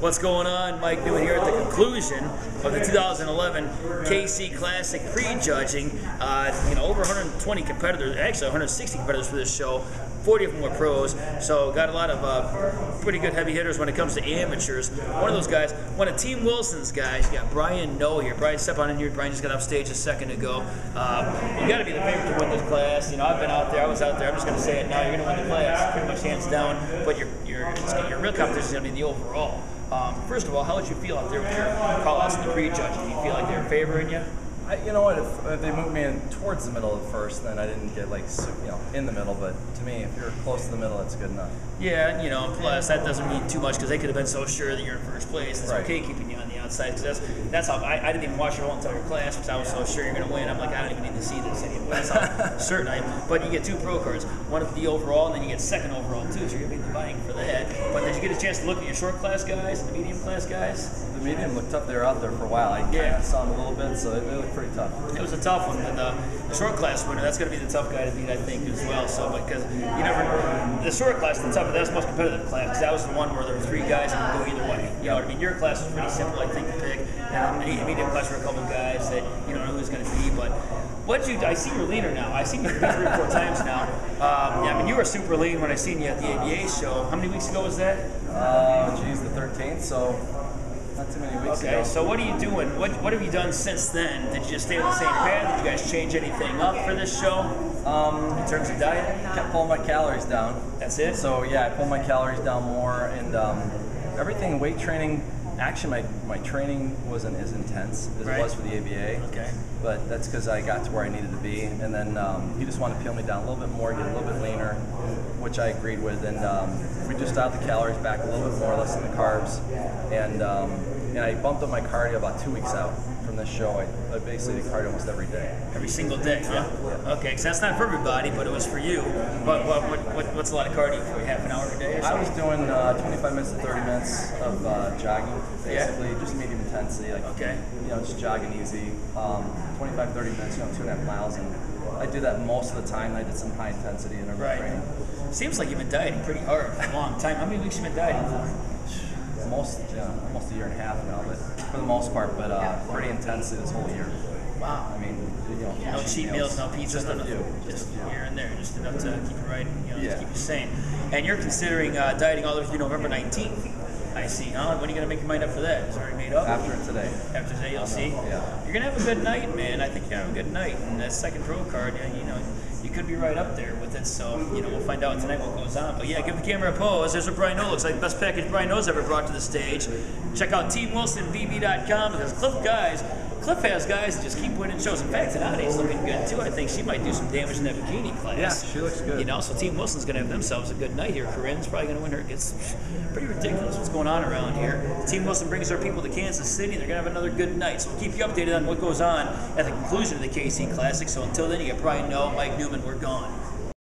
What's going on? Mike Neumann here at the conclusion of the 2011 KC Classic Prejudging. Over 120 competitors, actually 160 competitors for this show. 40 of them were pros, so got a lot of pretty good heavy hitters when it comes to amateurs. One of those guys, one of Team Wilson's guys, you got Brian Noe here. Brian, step on in here. Brian just got off stage a second ago. You got to be the favorite to win this class. You know, I've been out there, I was out there. I'm just going to say it now. You're going to win the class, pretty much hands down. But your real competition is going to be the overall. First of all, how did you feel out there with your call-outs in the prejudging? Do you feel like they were favoring you? You know what, if they moved me in towards the middle at first, then I didn't get in the middle, but to me, if you're close to the middle, that's good enough. Yeah, plus that doesn't mean too much because they could have been so sure that you're in first place. It's right. Okay keeping you on the outside because that's how I didn't even watch your whole entire class because I was so sure you're going to win. I'm like, I don't even need to see this anymore. That's how certain I am. But you get 2 pro cards, one at the overall, and then you get second overall too, so you're going to be vying for that. But did you get a chance to look at your short class guys and the medium class guys? The medium looked tough. They were out there for a while. I kind of saw them a little bit, so they looked pretty tough. It was a tough one, but the short class winner, that's going to be the tough guy to beat, I think, as well. So, because the short class is the tough, but that's the most competitive class, because that was the one where there were 3 guys that could go either way. You know what I mean? Your class was pretty simple, I think, to pick. And the medium class were a couple guys that you don't know who's going to be, but I see you're leaner now. I've seen you 3 or 4 times now. I mean, you were super lean when I seen you at the ABA show. How many weeks ago was that? The 13th, so not too many weeks ago. Okay, so what are you doing? What have you done since then? Did you just stay on the same path? Did you guys change anything up for this show? In terms of diet? Kept pulling my calories down. That's it? So yeah, I pulled my calories down more, and everything, weight training, actually my training wasn't as intense as it was for the ABA. Okay. But that's because I got to where I needed to be, and then he just wanted to peel me down a little bit more, get a little bit leaner, which I agreed with, and we just dialed the calories back a little bit more, less than the carbs, and I bumped up my cardio about 2 weeks out from this show. I basically did cardio almost every day. Every single day, huh? Yeah. Okay, because that's not for everybody, but it was for you. But what's a lot of cardio for you? Half an hour a day or something? I was doing 25 minutes to 30 minutes of jogging, basically, just medium intensity. Just jogging easy. 25, 30 minutes, 2.5 miles, and I did that most of the time. I did some high intensity interval training. Seems like you've been dieting pretty hard for a long time. How many weeks have you been dieting for? Almost a year and a half now, but for the most part, but pretty intensely this whole year. Wow. I mean, no cheat meals, no pizza, just here and there, just enough to keep you right, just keep you sane. And you're considering dieting all the way through November 19th. I see, huh? When are you going to make your mind up for that? Is it already made up? After today. After today, you'll see? Yeah. You're going to have a good night, man. I think you're going to have a good night. And that second pro card, you could be right up there with it. So, we'll find out tonight what goes on. But yeah, give the camera a pose. There's what Brian Noe looks like. Best package Brian Noe's ever brought to the stage. Check out TeamWilsonBB.com because Cliff has guys that just keep winning shows. In fact, Tanade's looking good too. I think she might do some damage in that bikini class. Yeah, she looks good. So Team Wilson's going to have themselves a good night here. Corinne's probably going to win her. It's pretty ridiculous what's going on around here. Team Wilson brings our people to Kansas City. They're going to have another good night. So we'll keep you updated on what goes on at the conclusion of the KC Classic. So until then, you got Brian Noe, Mike Neumann. We're gone.